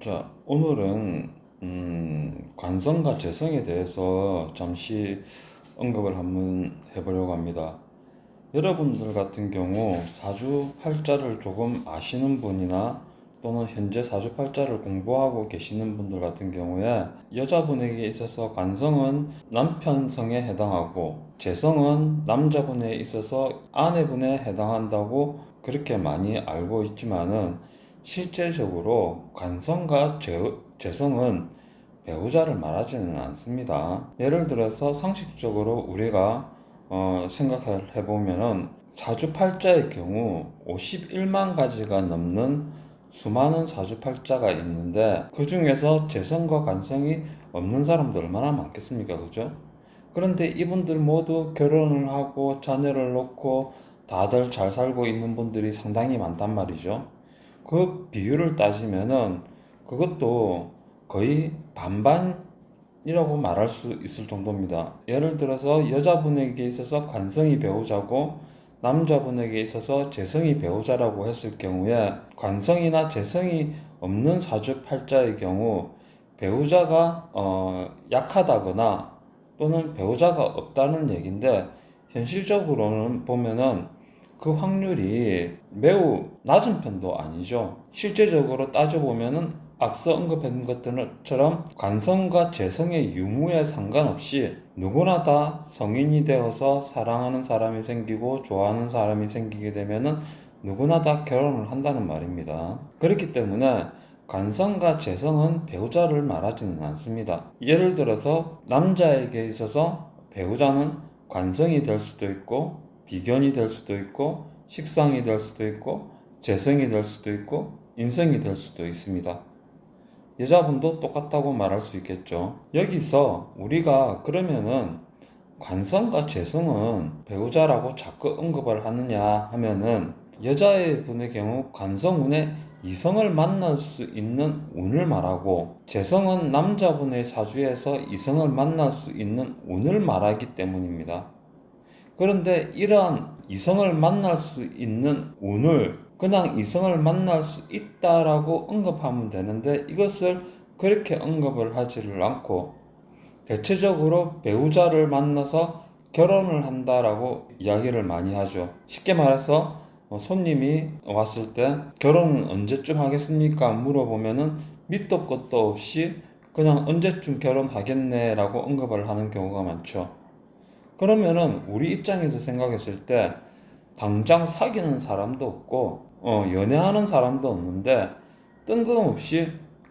자, 오늘은 관성과 재성에 대해서 잠시 언급을 한번 해보려고 합니다. 여러분들 같은 경우 사주팔자를 조금 아시는 분이나 또는 현재 사주팔자를 공부하고 계시는 분들 같은 경우에 여자분에게 있어서 관성은 남편성에 해당하고 재성은 남자분에 있어서 아내분에 해당한다고 그렇게 많이 알고 있지만은 실제적으로 관성과 재성은 배우자를 말하지는 않습니다. 예를 들어서 상식적으로 우리가 생각해 보면은 사주팔자의 경우 51만 가지가 넘는 수많은 사주팔자가 있는데 그 중에서 재성과 관성이 없는 사람도 얼마나 많겠습니까? 그죠? 그런데 이분들 모두 결혼을 하고 자녀를 놓고 다들 잘 살고 있는 분들이 상당히 많단 말이죠. 그 비율을 따지면은 그것도 거의 반반이라고 말할 수 있을 정도입니다. 예를 들어서 여자분에게 있어서 관성이 배우자고 남자분에게 있어서 재성이 배우자라고 했을 경우에 관성이나 재성이 없는 사주팔자의 경우 배우자가 약하다거나 또는 배우자가 없다는 얘긴데 현실적으로는 보면은 그 확률이 매우 낮은 편도 아니죠. 실제적으로 따져보면은 앞서 언급한 것들처럼 관성과 재성의 유무에 상관없이 누구나 다 성인이 되어서 사랑하는 사람이 생기고 좋아하는 사람이 생기게 되면은 누구나 다 결혼을 한다는 말입니다. 그렇기 때문에 관성과 재성은 배우자를 말하지는 않습니다. 예를 들어서 남자에게 있어서 배우자는 관성이 될 수도 있고 비견이 될 수도 있고 식상이 될 수도 있고 재성이 될 수도 있고 인성이 될 수도 있습니다. 여자분도 똑같다고 말할 수 있겠죠. 여기서 우리가 그러면은 관성과 재성은 배우자라고 자꾸 언급을 하느냐 하면은 여자의 분의 경우 관성운에 이성을 만날 수 있는 운을 말하고 재성은 남자분의 사주에서 이성을 만날 수 있는 운을 말하기 때문입니다. 그런데 이러한 이성을 만날 수 있는 운을 그냥 이성을 만날 수 있다라고 언급하면 되는데 이것을 그렇게 언급을 하지를 않고 대체적으로 배우자를 만나서 결혼을 한다라고 이야기를 많이 하죠. 쉽게 말해서 손님이 왔을 때 결혼은 언제쯤 하겠습니까? 물어보면은 밑도 끝도 없이 그냥 언제쯤 결혼하겠네라고 언급을 하는 경우가 많죠. 그러면은 우리 입장에서 생각했을 때 당장 사귀는 사람도 없고 연애하는 사람도 없는데 뜬금없이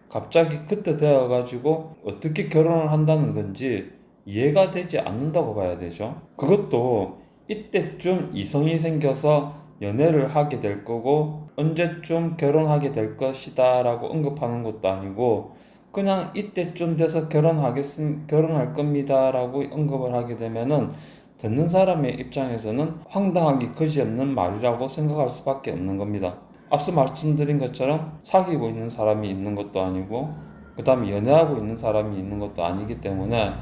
갑자기 그때 되어가지고 어떻게 결혼을 한다는 건지 이해가 되지 않는다고 봐야 되죠. 그것도 이때쯤 이성이 생겨서 연애를 하게 될 거고 언제쯤 결혼하게 될 것이다 라고 언급하는 것도 아니고 그냥 이때쯤 돼서 결혼할 겁니다 라고 언급을 하게 되면은 듣는 사람의 입장에서는 황당하기 그지없는 말이라고 생각할 수밖에 없는 겁니다. 앞서 말씀드린 것처럼 사귀고 있는 사람이 있는 것도 아니고 그 다음에 연애하고 있는 사람이 있는 것도 아니기 때문에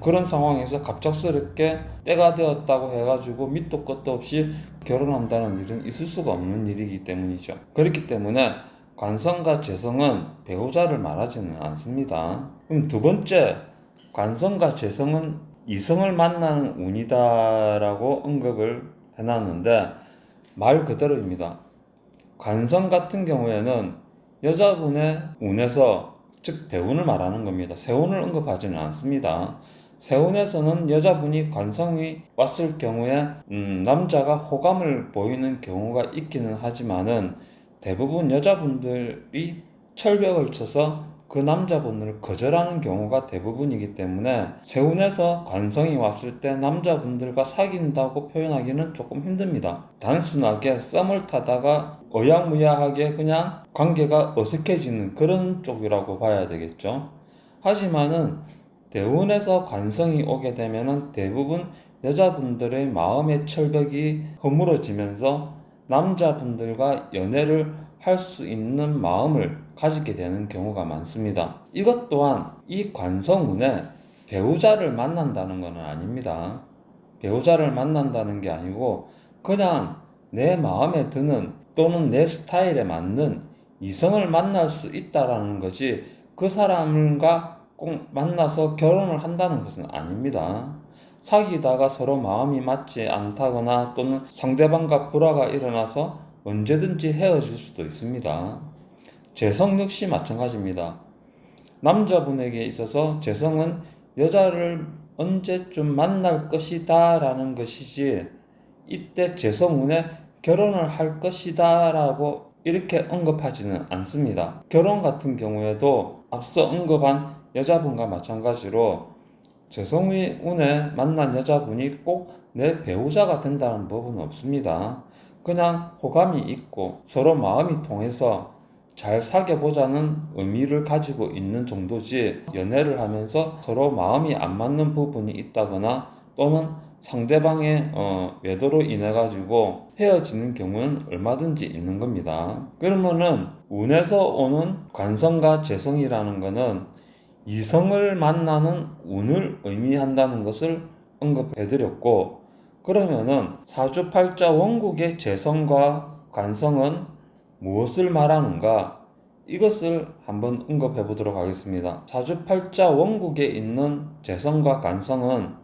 그런 상황에서 갑작스럽게 때가 되었다고 해가지고 밑도 끝도 없이 결혼한다는 일은 있을 수가 없는 일이기 때문이죠. 그렇기 때문에 관성과 재성은 배우자를 말하지는 않습니다. 그럼 두 번째, 관성과 재성은 이성을 만나는 운이다라고 언급을 해놨는데 말 그대로입니다. 관성 같은 경우에는 여자분의 운에서 즉 대운을 말하는 겁니다. 세운을 언급하지는 않습니다. 세운에서는 여자분이 관성이 왔을 경우에 남자가 호감을 보이는 경우가 있기는 하지만은 대부분 여자분들이 철벽을 쳐서 그 남자분을 거절하는 경우가 대부분이기 때문에 세운에서 관성이 왔을 때 남자분들과 사귄다고 표현하기는 조금 힘듭니다. 단순하게 썸을 타다가 어야무야하게 그냥 관계가 어색해지는 그런 쪽이라고 봐야 되겠죠. 하지만은 대운에서 관성이 오게 되면은 대부분 여자분들의 마음의 철벽이 허물어지면서 남자분들과 연애를 할 수 있는 마음을 가지게 되는 경우가 많습니다. 이것 또한 이 관성운에 배우자를 만난다는 것은 아닙니다. 배우자를 만난다는 게 아니고 그냥 내 마음에 드는 또는 내 스타일에 맞는 이성을 만날 수 있다라는 거지 그 사람과 꼭 만나서 결혼을 한다는 것은 아닙니다. 사귀다가 서로 마음이 맞지 않다거나 또는 상대방과 불화가 일어나서 언제든지 헤어질 수도 있습니다. 재성 역시 마찬가지입니다. 남자분에게 있어서 재성은 여자를 언제쯤 만날 것이다 라는 것이지 이때 재성운에 결혼을 할 것이다 라고 이렇게 언급하지는 않습니다. 결혼 같은 경우에도 앞서 언급한 여자분과 마찬가지로 재성운에 만난 여자분이 꼭 내 배우자가 된다는 법은 없습니다. 그냥 호감이 있고 서로 마음이 통해서 잘 사귀어보자는 의미를 가지고 있는 정도지 연애를 하면서 서로 마음이 안 맞는 부분이 있다거나 또는 상대방의 외도로 인해 가지고 헤어지는 경우는 얼마든지 있는 겁니다. 그러면은 운에서 오는 관성과 재성이라는 것은 이성을 만나는 운을 의미한다는 것을 언급해 드렸고, 그러면은 사주팔자 원국의 재성과 관성은 무엇을 말하는가? 이것을 한번 언급해 보도록 하겠습니다. 사주팔자 원국에 있는 재성과 관성은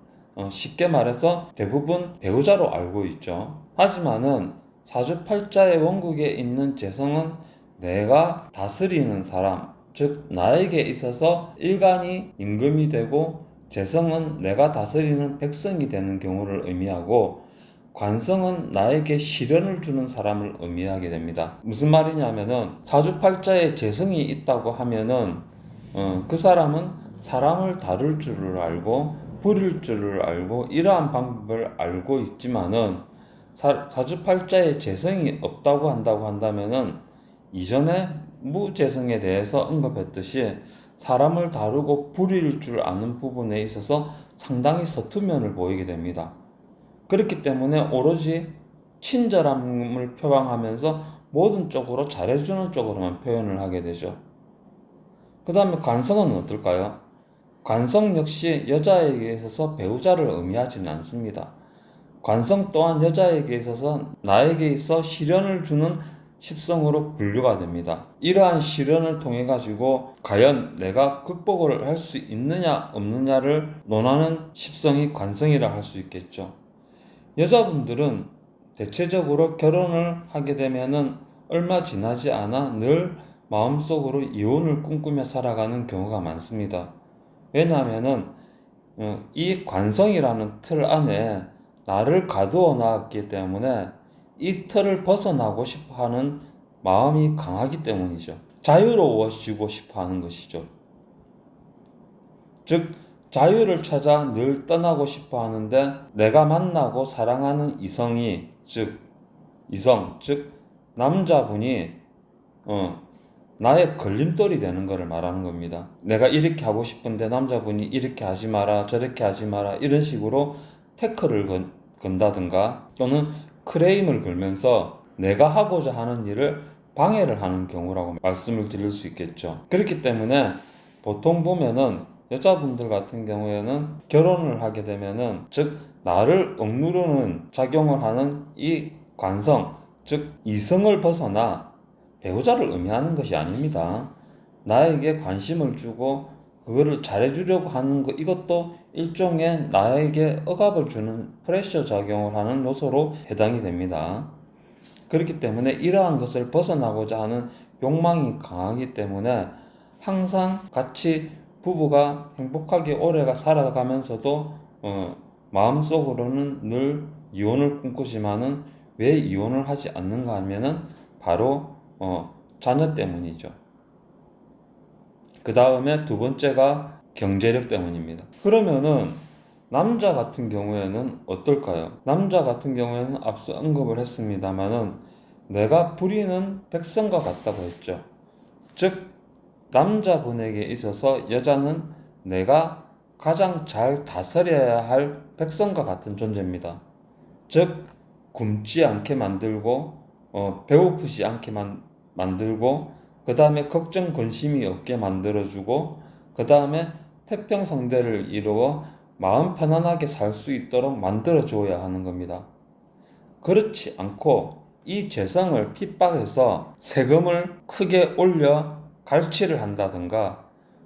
쉽게 말해서 대부분 배우자로 알고 있죠. 하지만은 사주팔자의 원국에 있는 재성은 내가 다스리는 사람, 즉 나에게 있어서 일간이 임금이 되고 재성은 내가 다스리는 백성이 되는 경우를 의미하고 관성은 나에게 시련을 주는 사람을 의미하게 됩니다. 무슨 말이냐면은 사주팔자에 재성이 있다고 하면은 그 사람은 사람을 다룰 줄을 알고 부릴 줄을 알고 이러한 방법을 알고 있지만은 사주팔자에 재성이 없다고 한다면은 이전에 무재성에 대해서 언급했듯이 사람을 다루고 부릴 줄 아는 부분에 있어서 상당히 서투면을 보이게 됩니다. 그렇기 때문에 오로지 친절함을 표방하면서 모든 쪽으로 잘해주는 쪽으로만 표현을 하게 되죠. 그 다음에 관성은 어떨까요? 관성 역시 여자에게 있어서 배우자를 의미하지는 않습니다. 관성 또한 여자에게 있어서 나에게 있어 시련을 주는 십성으로 분류가 됩니다. 이러한 시련을 통해 가지고 과연 내가 극복을 할 수 있느냐 없느냐를 논하는 십성이 관성이라 할 수 있겠죠. 여자분들은 대체적으로 결혼을 하게 되면은 얼마 지나지 않아 늘 마음속으로 이혼을 꿈꾸며 살아가는 경우가 많습니다. 왜냐하면은 이 관성이라는 틀 안에 나를 가두어 놨기 때문에 이 틀을 벗어나고 싶어 하는 마음이 강하기 때문이죠. 자유로워지고 싶어 하는 것이죠. 즉, 자유를 찾아 늘 떠나고 싶어 하는데 내가 만나고 사랑하는 이성이, 즉, 남자분이, 나의 걸림돌이 되는 것을 말하는 겁니다. 내가 이렇게 하고 싶은데 남자분이 이렇게 하지 마라, 저렇게 하지 마라, 이런 식으로 태클을 건다든가 또는 크레임을 걸면서 내가 하고자 하는 일을 방해를 하는 경우라고 말씀을 드릴 수 있겠죠. 그렇기 때문에 보통 보면은 여자분들 같은 경우에는 결혼을 하게 되면은 즉 나를 억누르는 작용을 하는 이 관성, 즉 이성을 벗어나 배우자를 의미하는 것이 아닙니다. 나에게 관심을 주고 그거를 잘해주려고 하는 것, 이것도 일종의 나에게 억압을 주는 프레셔 작용을 하는 요소로 해당이 됩니다. 그렇기 때문에 이러한 것을 벗어나고자 하는 욕망이 강하기 때문에 항상 같이 부부가 행복하게 오래 살아가면서도 마음속으로는 늘 이혼을 꿈꾸지만은 왜 이혼을 하지 않는가 하면은 바로 자녀 때문이죠. 그 다음에 두 번째가 경제력 때문입니다. 그러면은 남자 같은 경우에는 어떨까요? 남자 같은 경우에는 앞서 언급을 했습니다만은 내가 부리는 백성과 같다고 했죠. 즉 남자분에게 있어서 여자는 내가 가장 잘 다스려야 할 백성과 같은 존재입니다. 즉 굶지 않게 만들고 배고프지 않게 만들고 그 다음에 걱정 근심이 없게 만들어주고 그 다음에 태평성대를 이루어 마음 편안하게 살 수 있도록 만들어줘야 하는 겁니다. 그렇지 않고 이 재성을 핍박해서 세금을 크게 올려 갈취를 한다든가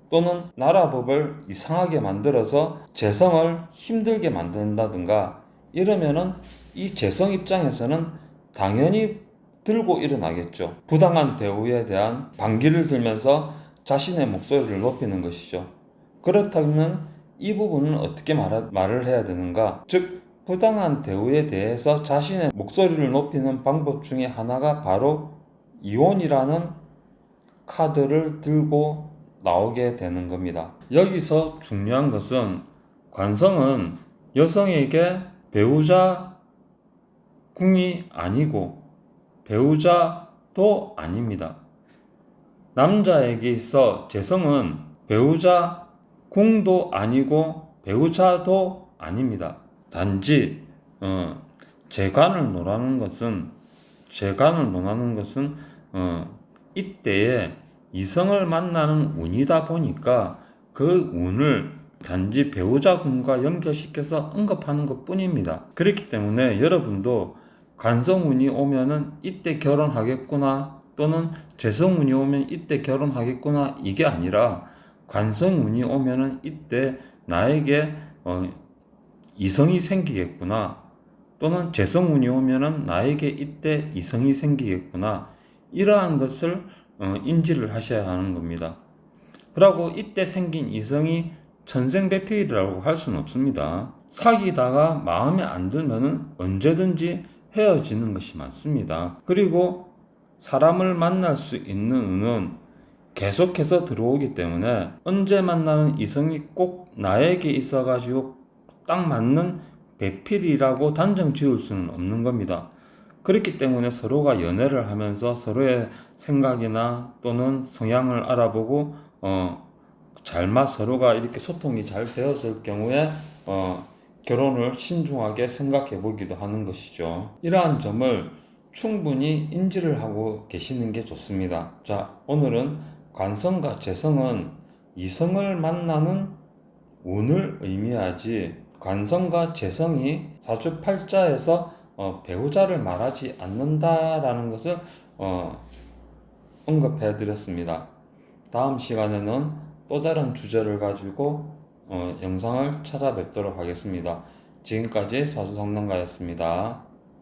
또는 나라법을 이상하게 만들어서 재성을 힘들게 만든다든가 이러면은 이 재성 입장에서는 당연히 들고 일어나겠죠. 부당한 대우에 대한 반기를 들면서 자신의 목소리를 높이는 것이죠. 그렇다면 이 부분은 어떻게 말을 해야 되는가? 즉, 부당한 대우에 대해서 자신의 목소리를 높이는 방법 중에 하나가 바로 이혼이라는 카드를 들고 나오게 되는 겁니다. 여기서 중요한 것은 관성은 여성에게 배우자 궁이 아니고 배우자도 아닙니다. 남자에게 있어 재성은 배우자 궁도 아니고 배우자도 아닙니다. 단지 재간을 논하는 것은 이때에 이성을 만나는 운이다 보니까 그 운을 단지 배우자군과 연결시켜서 언급하는 것 뿐입니다. 그렇기 때문에 여러분도 관성운이 오면은 이때 결혼하겠구나 또는 재성운이 오면 이때 결혼하겠구나 이게 아니라 관성운이 오면은 이때 나에게 이성이 생기겠구나 또는 재성운이 오면은 나에게 이때 이성이 생기겠구나 이러한 것을 인지를 하셔야 하는 겁니다. 그리고 이때 생긴 이성이 천생배필이라고 할 수는 없습니다. 사귀다가 마음에 안 들면은 언제든지 헤어지는 것이 맞습니다. 그리고 사람을 만날 수 있는 운은 계속해서 들어오기 때문에 언제 만나는 이성이 꼭 나에게 있어가지고 딱 맞는 배필이라고 단정 지을 수는 없는 겁니다. 그렇기 때문에 서로가 연애를 하면서 서로의 생각이나 또는 성향을 알아보고 서로가 이렇게 소통이 잘 되었을 경우에 결혼을 신중하게 생각해 보기도 하는 것이죠. 이러한 점을 충분히 인지를 하고 계시는 게 좋습니다. 자, 오늘은 관성과 재성은 이성을 만나는 운을 의미하지 관성과 재성이 사주팔자에서 배우자를 말하지 않는다라는 것을 언급해 드렸습니다. 다음 시간에는 또 다른 주제를 가지고 영상을 찾아뵙도록 하겠습니다. 지금까지 사주상담가였습니다.